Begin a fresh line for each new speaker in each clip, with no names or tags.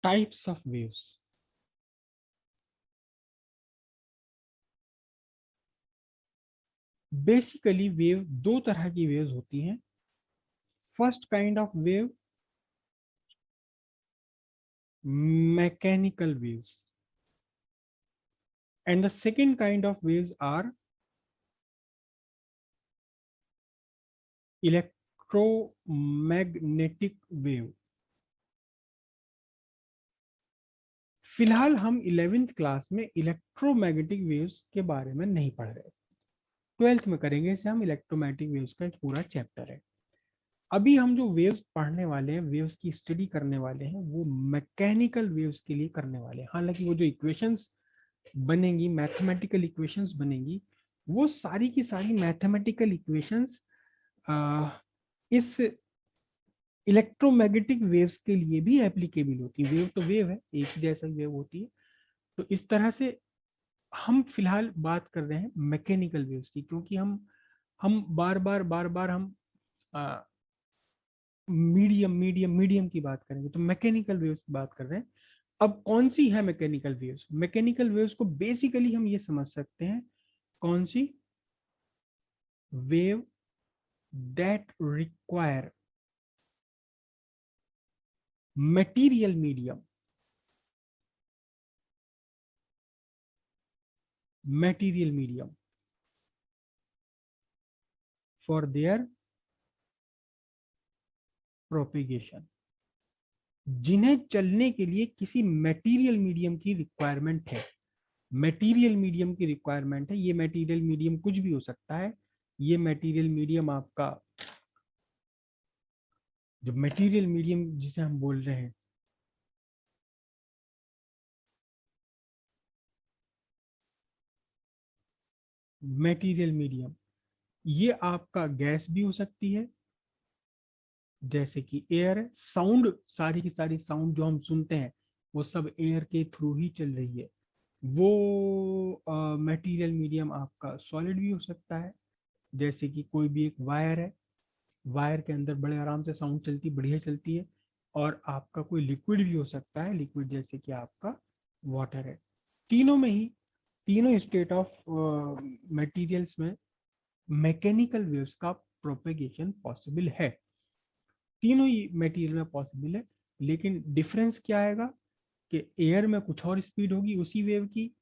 Types of waves. Basically wave दो तरह की वेव्स होती हैं। First kind of wave mechanical waves and the second kind of waves are electromagnetic wave. फिलहाल हम 11th क्लास में इलेक्ट्रोमैग्नेटिक वेव्स के बारे में नहीं पढ़ रहे। 12th में करेंगे इसे हम। इलेक्ट्रोमैग्नेटिक वेव्स का एक पूरा चैप्टर है। अभी हम जो वेव्स पढ़ने वाले हैं, वेव्स की स्टडी करने वाले हैं, वो मैकेनिकल वेव्स के लिए करने वाले हैं। हालांकि वो जो इक्वेशंस बनेंगी, मैथमेटिकल इक्वेशंस बनेंगी, वो सारी की सारी मैथमेटिकल इक्वेशंस इस इलेक्ट्रोमैग्नेटिक वेव्स के लिए भी एप्लीकेबल होती है। वेव तो वेव है, एक ही जैसा वेव होती है। तो इस तरह से हम फिलहाल बात कर रहे हैं मैकेनिकल वेव्स की, क्योंकि हम बार बार हम मीडियम मीडियम मीडियम की बात करेंगे, तो मैकेनिकल वेव्स की बात कर रहे हैं। अब कौन सी है मैकेनिकल वेव्स? मैकेनिकल वेव्स को बेसिकली हम ये समझ सकते हैं, कौन सी? Wave that require material medium, material medium for their propagation, जिन्हें चलने के लिए किसी मटेरियल मीडियम की रिक्वायरमेंट है। मटेरियल मीडियम की रिक्वायरमेंट है। ये मटेरियल मीडियम कुछ भी हो सकता है। ये मटेरियल मीडियम आपका, जो मटेरियल मीडियम जिसे हम बोल रहे हैं, मटेरियल मीडियम, ये आपका गैस भी हो सकती है, जैसे कि एयर है। साउंड, सारी की सारी साउंड जो हम सुनते हैं, वो सब एयर के थ्रू ही चल रही है। वो मटेरियल मीडियम आपका सॉलिड भी हो सकता है, जैसे कि कोई भी एक वायर है, वायर के अंदर बड़े आराम से साउंड चलती, बढ़िया चलती है। और आपका कोई लिक्विड भी हो सकता है, लिक्विड जैसे कि आपका वाटर है। तीनों में ही, तीनों स्टेट ऑफ मटेरियल्स में मैकेनिकल वेव्स का प्रोपेगेशन पॉसिबल है। तीनों ही मटेरियल में पॉसिबल है, लेकिन डिफरेंस क्या आएगा कि एयर में कुछ और स्पीड होगी उसी वेव की।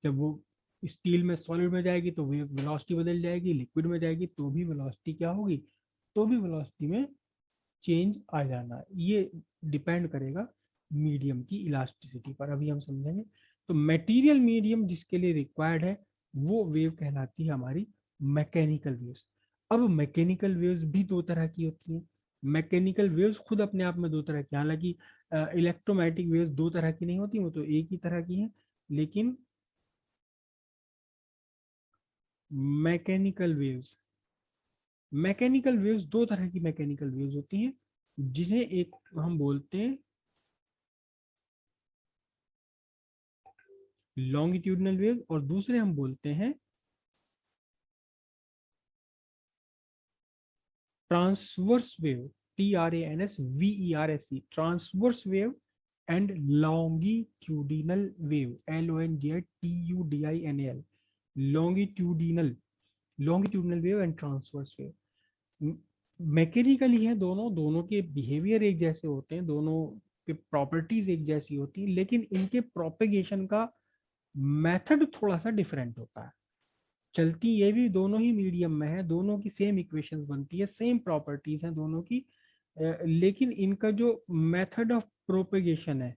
जब वो स्टील में, सॉलिड में जाएगी तो वेव वेलोसिटी बदल जाएगी, लिक्विड में जाएगी तो भी वेलोसिटी क्या होगी, तो भी वेलोसिटी में चेंज आ जाना है। ये डिपेंड करेगा मीडियम की इलास्टिसिटी पर, अभी हम समझेंगे। तो मटेरियल मीडियम जिसके लिए रिक्वायर्ड है, वो वेव कहलाती है हमारी मैकेनिकल वेव्स। अब मैकेनिकल वेव्स भी दो तरह की होती हैं। मैकेनिकल वेव्स खुद अपने आप में दो तरह की, हालांकि इलेक्ट्रोमैग्नेटिक वेव्स दो तरह की नहीं होती, वो तो एक ही तरह की हैं। लेकिन मैकेनिकल वेव्स, मैकेनिकल वेव्स दो तरह की मैकेनिकल वेव्स होती हैं, जिन्हें एक हम बोलते हैं लॉन्गिट्यूडनल वेव, और दूसरे हम बोलते हैं transverse wave. TRANSVERSE, transverse wave and longitudinal wave, LONGITUDINAL, longitudinal, longitudinal wave and transverse wave. Mechanically है दोनों, दोनों के बिहेवियर एक जैसे होते हैं, दोनों के प्रॉपर्टीज एक जैसी होती है, लेकिन इनके प्रोपेगेशन का मेथड थोड़ा सा डिफरेंट होता है। चलती ये भी दोनों ही मीडियम में है, दोनों की सेम इक्वेशंस बनती है, सेम प्रॉपर्टीज हैं दोनों की, लेकिन इनका जो मेथड ऑफ प्रोपेगेशन है,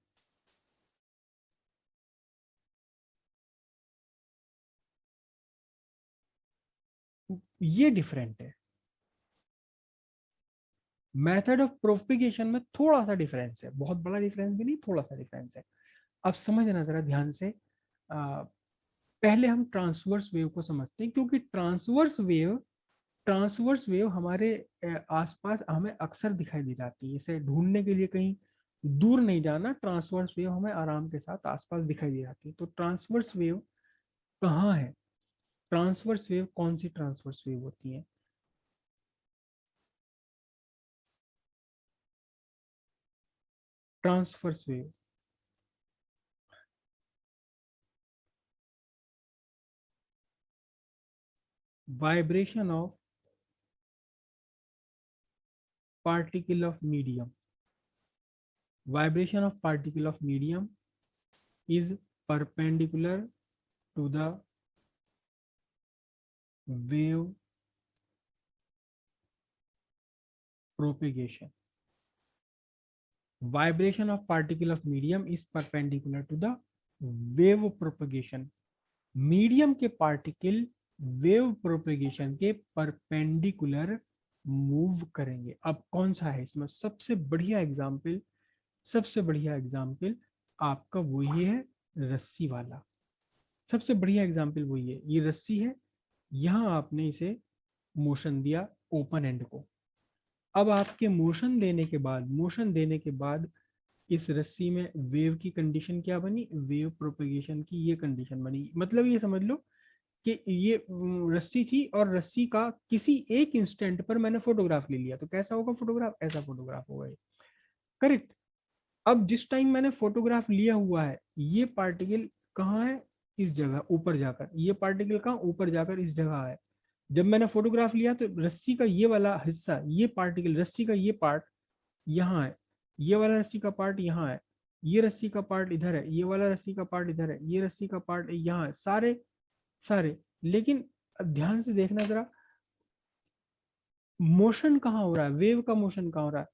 ये डिफरेंट है। मेथड ऑफ प्रोपेगेशन में थोड़ा सा डिफरेंस है, बहुत बड़ा डिफरेंस भी नहीं, थोड़ा सा डिफरेंस है। अब समझना जरा ध्यान से। पहले हम ट्रांसवर्स वेव को समझते हैं, क्योंकि ट्रांसवर्स वेव हमारे आसपास हमें अक्सर दिखाई दे जाती है। इसे ढूंढने के लिए कहीं दूर नहीं जाना, ट्रांसवर्स वेव हमें आराम के साथ आसपास दिखाई दे जाती है। तो ट्रांसवर्स वेव कहाँ है? ट्रांसवर्स वेव कौन सी ट्रांसवर्स वेव होती है? Transverse wave, vibration of particle of medium, vibration of particle of medium is perpendicular to the wave propagation. Vibration of particle of medium is perpendicular to the wave propagation. Medium के particle wave propagation के perpendicular move करेंगे। अब कौन सा है इसमें सबसे बढ़िया एग्जाम्पल? सबसे बढ़िया एग्जाम्पल आपका वही है रस्सी वाला। सबसे बढ़िया एग्जाम्पल वही है, ये रस्सी है, यहां आपने इसे मोशन दिया ओपन एंड को। अब आपके मोशन देने के बाद इस रस्सी में वेव की कंडीशन क्या बनी? वेव प्रोपेगेशन की ये कंडीशन बनी। मतलब ये समझ लो कि ये रस्सी थी और रस्सी का किसी एक इंस्टेंट पर मैंने फोटोग्राफ ले लिया, तो कैसा होगा फोटोग्राफ? ऐसा फोटोग्राफ होगा ये, करेक्ट। अब जिस टाइम मैंने फोटोग्राफ लिया हुआ है, ये पार्टिकल कहाँ है? इस जगह ऊपर जाकर। ये पार्टिकल कहाँ? ऊपर जाकर इस जगह है। जब मैंने फोटोग्राफ लिया तो रस्सी का ये वाला हिस्सा, ये पार्टिकल, रस्सी का ये पार्ट यहाँ है, ये वाला रस्सी का पार्ट यहाँ है, ये रस्सी का पार्ट इधर है, ये वाला रस्सी का पार्ट इधर है, ये रस्सी का पार्ट यहाँ है, सारे सारे। लेकिन ध्यान से देखना जरा, मोशन कहाँ हो रहा है? वेव का मोशन कहाँ हो रहा है?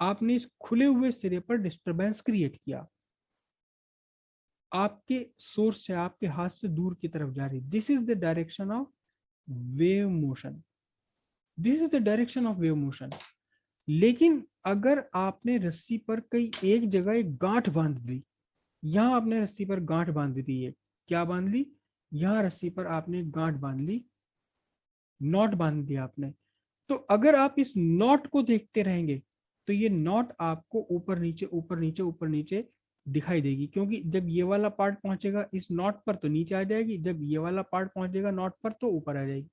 आपने इस खुले हुए सिरे पर डिस्टरबेंस क्रिएट किया, आपके सोर्स से, आपके हाथ से दूर की तरफ जा रही। This is the direction of wave motion, this is the direction of wave motion. लेकिन अगर आपने रस्सी पर कई एक जगह एक गांठ बांध दी, यहां आपने रस्सी पर गांठ बांध दी, ये क्या बांध ली? यहां रस्सी पर आपने गांठ बांध ली, नॉट बांध दिया आपने। तो अगर आप इस नॉट को देखते रहेंगे तो ये नॉट आपको ऊपर नीचे ऊपर नीचे ऊपर नीचे दिखाई देगी, क्योंकि जब ये वाला पार्ट पहुंचेगा इस नॉट पर तो नीचे आ जाएगी, जब ये वाला पार्ट पहुंचेगा नॉट पर तो ऊपर आ जाएगी।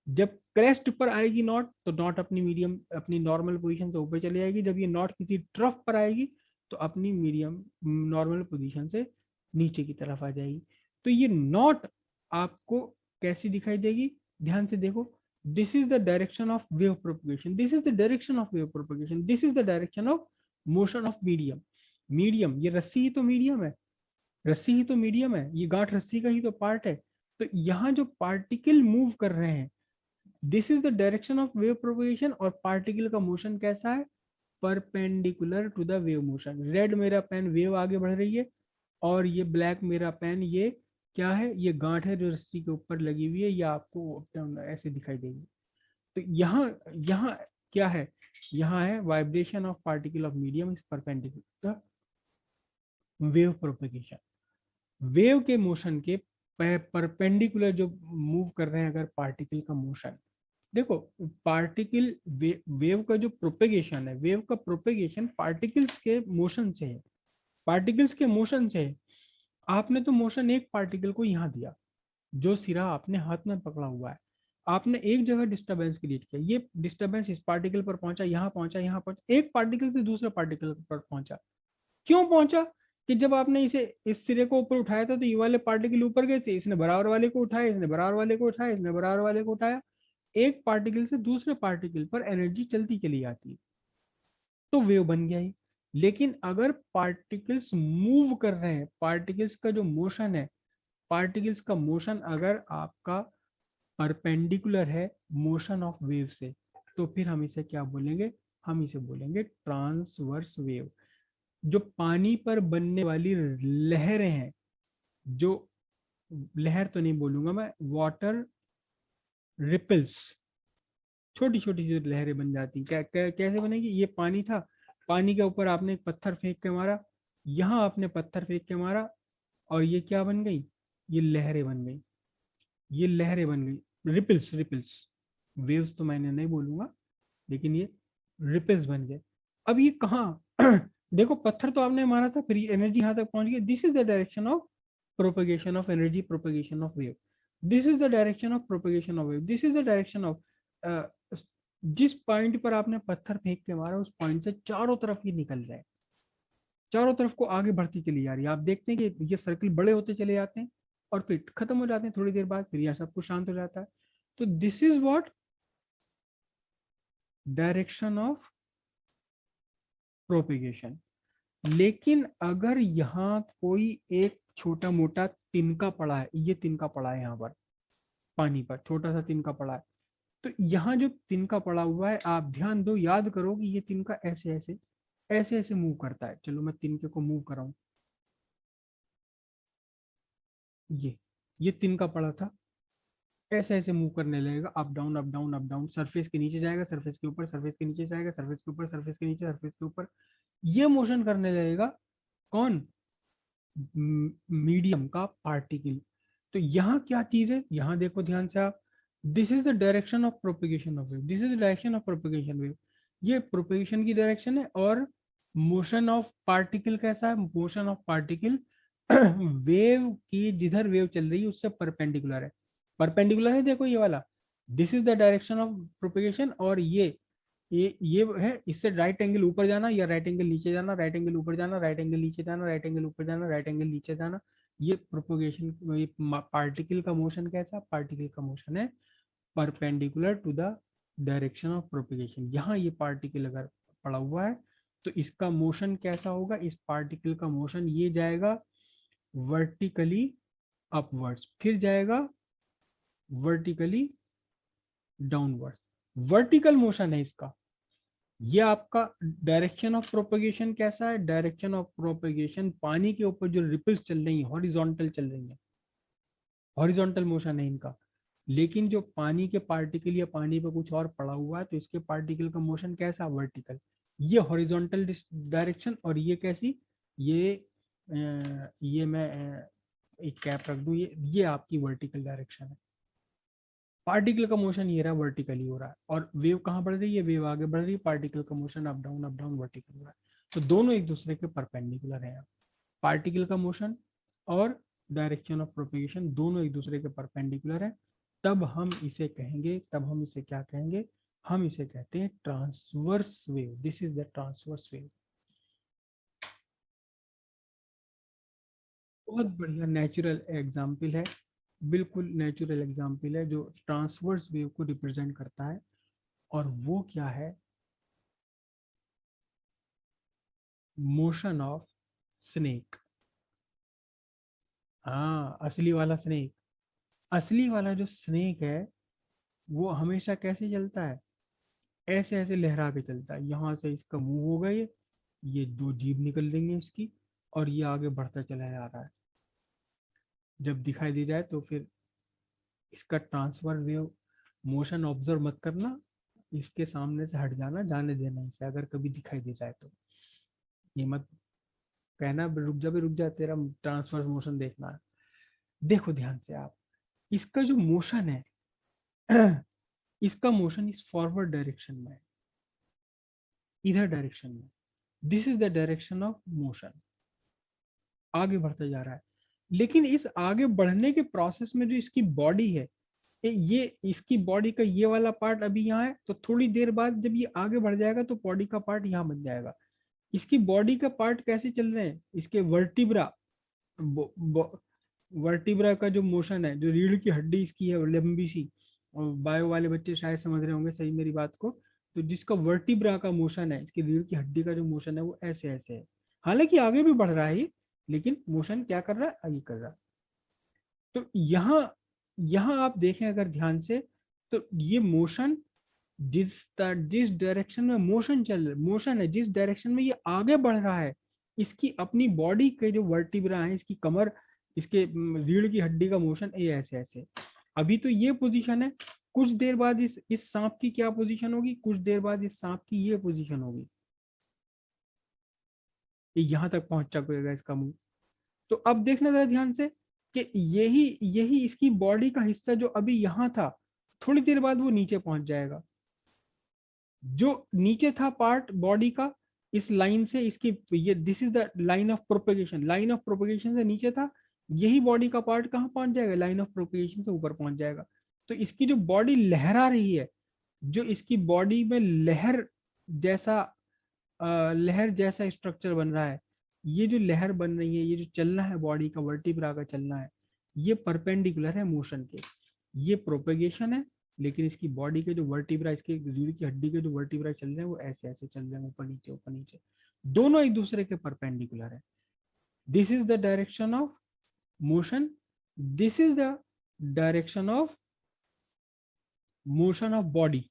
जब क्रेस्ट पर आएगी नॉट तो नॉट अपनी मीडियम, अपनी नॉर्मल पोजीशन से ऊपर चली जाएगी। जब ये नॉट किसी ट्रफ पर आएगी तो अपनी मीडियम नॉर्मल पोजीशन से नीचे की तरफ आ जाएगी। तो ये नॉट आपको कैसी दिखाई देगी? ध्यान से देखो, this is the direction of wave propagation, this is the direction of wave propagation, this is the direction of motion of medium। Medium, ये रस्सी ही तो मीडियम है, रस्सी ही तो मीडियम है, ये गांठ रस्सी का ही तो पार्ट है। तो यहाँ जो पार्टिकल मूव कर रहे हैं, this is the direction of wave propagation. और पार्टिकल का मोशन कैसा है? Perpendicular to the wave motion. Red मेरा पेन, वेव आगे बढ़ रही है, और ये ब्लैक मेरा पेन, ये क्या है? ये गांठ है जो रस्सी के ऊपर लगी हुई है, ये आपको ऐसे दिखाई देगी। तो यहाँ यहाँ क्या है? यहाँ है vibration of particle of medium is perpendicular wave propagation. Wave के मोशन के परपेंडिकुलर जो मूव कर रहे हैं अगर पार्टिकल का मोशन, देखो पार्टिकल वेव का जो प्रोपेगेशन है, वेव का प्रोपेगेशन पार्टिकल्स के मोशन से है, पार्टिकल्स के मोशन से है। आपने तो मोशन एक पार्टिकल को यहाँ दिया, जो सिरा आपने हाथ में पकड़ा हुआ है, आपने एक जगह डिस्टरबेंस क्रिएट किया, ये डिस्टरबेंस इस पार्टिकल पर पहुंचा, यहाँ पहुंचा, यहाँ पहुंचा, एक पार्टिकल से दूसरे पार्टिकल पर पहुंचा। क्यों पहुंचा? कि जब आपने इसे इस सिरे को ऊपर उठाया था तो ये वाले पार्टिकल ऊपर गए थे, इसने बराबर वाले को उठाया, इसने बराबर वाले को उठाया, इसने बराबर वाले को उठाया। एक पार्टिकल से दूसरे पार्टिकल पर एनर्जी चलती चली जाती है, तो वेव बन गया ही। लेकिन अगर पार्टिकल्स मूव कर रहे हैं, पार्टिकल्स का जो मोशन है, पार्टिकल्स का मोशन अगर आपका परपेंडिकुलर है मोशन ऑफ वेव से, तो फिर हम इसे क्या बोलेंगे? हम इसे बोलेंगे ट्रांसवर्स वेव। जो पानी पर बनने वाली लहरें हैं, जो लहर तो नहीं बोलूंगा मैं, वाटर रिपल्स, छोटी छोटी सी लहरें बन जाती। कैसे बनेगी? ये पानी था, पानी के ऊपर आपने एक पत्थर फेंक के मारा, यहाँ आपने पत्थर फेंक के मारा, और ये क्या बन गई? ये लहरें बन गई, ये लहरें बन गई, रिपल्स, रिपल्स। वेव्स तो मैंने नहीं बोलूंगा, लेकिन ये रिपल्स बन गए। अब ये कहाँ? देखो पत्थर तो आपने मारा था, फिर एनर्जी यहाँ तक पहुंच गई। This is the direction of propagation of energy, propagation of wave. This is the direction of propagation of wave, this is the direction of, जिस पॉइंट पर आपने पत्थर फेंक के मारा उस पॉइंट से चारों तरफ ये निकल जाए, चारों तरफ को आगे बढ़ती चली जा रही है। आप देखते हैं कि ये सर्कल बड़े होते चले जाते हैं और फिर खत्म हो जाते हैं थोड़ी देर बाद, फिर यह सब कुछ शांत हो जाता है। तो this is what direction of propagation. लेकिन अगर यहाँ कोई एक छोटा मोटा तिनका पड़ा है, ये तिनका पड़ा है यहाँ पर पानी पर, छोटा सा तिनका पड़ा है, तो यहाँ जो तिनका पड़ा हुआ है, आप ध्यान दो, याद करो कि ये तिनका ऐसे ऐसे ऐसे ऐसे मूव करता है। चलो मैं तिनके को मूव कराऊं, ये तिनका पड़ा था, ऐसे ऐसे मूव करने लगेगा, up down up down up down, surface के नीचे जाएगा, सरफेस के ऊपर, सरफेस के नीचे जाएगा, सरफेस के ऊपर, सरफेस के नीचे, सरफेस के ऊपर, ये मोशन करने लगेगा। कौन? मीडियम का पार्टिकल। तो यहाँ क्या चीज है, यहाँ देखो ध्यान से आप, this is the direction of propagation of wave, this is the direction of propagation wave, ये प्रोपिगेशन की डायरेक्शन है। और मोशन ऑफ पार्टिकल कैसा है? मोशन ऑफ पार्टिकल वेव की, जिधर वेव चल रही है उससे परपेंडिकुलर है, परपेंडिकुलर है, देखो ये वाला, this is the direction of propagation. और ये है, इससे राइट एंगल ऊपर जाना या राइट एंगल नीचे जाना, राइट एंगल ऊपर जाना, राइट एंगल नीचे जाना, राइट एंगल ऊपर जाना, राइट एंगल नीचे जाना। ये प्रोपोगेशन, पार्टिकल का मोशन कैसा? पार्टिकल का मोशन है perpendicular to the direction of propagation. यहाँ ये पार्टिकल अगर पड़ा हुआ है तो इसका मोशन कैसा होगा? इस पार्टिकल का मोशन ये जाएगा वर्टिकली अपवर्ड्स, फिर जाएगा वर्टिकली डाउनवर्ड्स, वर्टिकल मोशन है इसका। ये आपका डायरेक्शन ऑफ प्रोपगेशन कैसा है? डायरेक्शन ऑफ प्रोपगेशन पानी के ऊपर जो रिपल्स चल रही है, हॉरिजॉन्टल चल रही है, हॉरिजॉन्टल मोशन है इनका। लेकिन जो पानी के पार्टिकल या पानी पे कुछ और पड़ा हुआ है तो इसके पार्टिकल का मोशन कैसा? वर्टिकल। ये हॉरिजॉन्टल डायरेक्शन, और ये कैसी? ये मैं एक कैप रख दूं, ये आपकी वर्टिकल डायरेक्शन है। पार्टिकल का मोशन ये रहा, वर्टिकली हो रहा है। और वेव कहाँ बढ़ रही है? वेव आगे बढ़ रही है, पार्टिकल का मोशन अप डाउन वर्टिकल हो रहा है। तो दोनों एक दूसरे के परपेंडिकुलर है। पार्टिकल का मोशन और डायरेक्शन ऑफ प्रोपेगेशन दोनों एक दूसरे के परपेंडिकुलर है। तब हम इसे कहेंगे, तब हम इसे क्या कहेंगे? हम इसे कहते हैं transverse wave. This is the transverse wave. बहुत बढ़िया नेचुरल एग्जाम्पल है, बिल्कुल नेचुरल एग्जाम्पल है जो ट्रांसवर्स वेव को रिप्रेजेंट करता है। और वो क्या है? Motion of snake. हाँ, असली वाला स्नेक। असली वाला जो स्नेक है वो हमेशा कैसे चलता है? ऐसे ऐसे लहरा के चलता है। यहाँ से इसका मुंह होगा, ये दो जीभ निकल देंगे इसकी, और ये आगे बढ़ता चला जा रहा है। जब दिखाई दे जाए तो फिर इसका ट्रांसफर वेव मोशन ऑब्जर्व मत करना, इसके सामने से हट जाना, जाने देना इसे, अगर कभी दिखाई दे जाए तो। ये मत कहना रुक जा, तेरा ट्रांसफर मोशन देखना है। देखो ध्यान से आप, इसका जो मोशन है इसका मोशन इस फॉरवर्ड डायरेक्शन में है, इधर डायरेक्शन में। This is the direction of motion, आगे बढ़ता जा रहा है। लेकिन इस आगे बढ़ने के प्रोसेस में जो इसकी बॉडी है, ये इसकी बॉडी का ये वाला पार्ट अभी यहाँ है, तो थोड़ी देर बाद जब ये आगे बढ़ जाएगा तो बॉडी का पार्ट यहाँ बन जाएगा। इसकी बॉडी का पार्ट कैसे चल रहे हैं? इसके वर्टिब्रा, वर्टिब्रा का जो मोशन है, जो रीढ़ की हड्डी इसकी है लंबी सी, और बायो वाले बच्चे शायद समझ रहे होंगे सही मेरी बात को। तो जिसका वर्टिब्रा का मोशन है, इसकी रीढ़ की हड्डी का जो मोशन है वो ऐसे ऐसे है। हालांकि आगे भी बढ़ रहा है ये, लेकिन मोशन क्या कर रहा है? आगे कर रहा है। तो यहाँ यहाँ आप देखें अगर ध्यान से, तो ये मोशन जिस डायरेक्शन में मोशन है, जिस डायरेक्शन में ये आगे बढ़ रहा है, इसकी अपनी बॉडी के जो वर्टिब्रा है, इसकी कमर, इसके रीढ़ की हड्डी का मोशन ये ऐसे ऐसे। अभी तो ये पोजीशन है, कुछ देर बाद इस सांप की क्या पोजीशन होगी? कुछ देर बाद इस सांप की ये पोजीशन होगी, ये यहाँ तक पहुंच चुकेगा इसका मुंह। तो अब देखना जरा ध्यान से कि यही यही इसकी बॉडी का हिस्सा जो अभी यहाँ था, थोड़ी देर बाद वो नीचे पहुंच जाएगा। जो नीचे था पार्ट बॉडी का, इस लाइन से इसकी, ये this is the line of propagation, line of propagation से नीचे था, यही बॉडी का पार्ट कहाँ पहुंच जाएगा? लाइन ऑफ प्रोपेगेशन से ऊपर पहुंच जाएगा। तो इसकी जो बॉडी लहरा रही है, जो इसकी बॉडी में जैसा लहर जैसा स्ट्रक्चर बन रहा है, ये जो लहर बन रही है, ये जो चलना है बॉडी का, वर्टिब्रा का चलना है, ये परपेंडिकुलर है मोशन के। ये प्रोपेगेशन है, लेकिन इसकी बॉडी के जो वर्टिब्रा, इसके रीढ़ की हड्डी के जो वर्टिब्रा चल रहे हैं वो ऐसे ऐसे चल रहे हैं, ऊपर नीचे ऊपर नीचे, दोनों एक दूसरे के परपेंडिकुलर है। This is the direction of motion, this is the direction of motion of body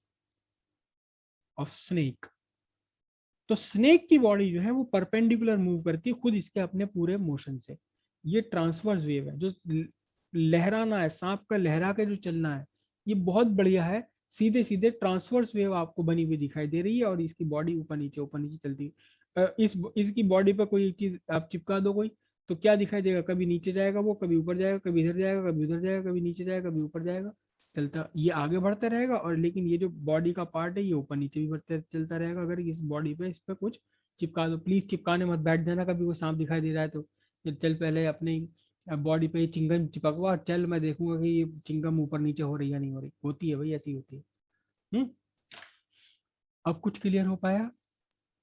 of snake. तो स्नेक की बॉडी जो है वो परपेंडिकुलर मूव करती है खुद इसके अपने पूरे मोशन से। ये ट्रांसवर्स वेव है, जो लहराना है, सांप का लहरा के जो चलना है, ये बहुत बढ़िया है। सीधे सीधे ट्रांसवर्स वेव आपको बनी हुई दिखाई दे रही है, और इसकी बॉडी ऊपर नीचे चलती है। इसकी बॉडी पर कोई चीज आप चिपका दो कोई, तो क्या दिखाई देगा, कभी नीचे जाएगा वो, कभी ऊपर जाएगा, कभी इधर जाएगा, कभी उधर जाएगा, कभी नीचे जाएगा, कभी ऊपर जाएगा, चलता ये आगे बढ़ता रहेगा। और लेकिन ये जो बॉडी का पार्ट है ये ऊपर नीचे भी बढ़ते चलता रहेगा। अगर इस बॉडी पे इस पे कुछ चिपका दो, प्लीज चिपकाने मत बैठ जाना, कभी वो सांप दिखाई दे रहा है तो चल पहले अपनी बॉडी पे चिंगम चिपकवा, चल मैं देखूंगा कि ये चिंगम ऊपर नीचे हो रही है या नहीं हो रही। होती है भाई, ऐसी होती है। अब कुछ क्लियर हो पाया?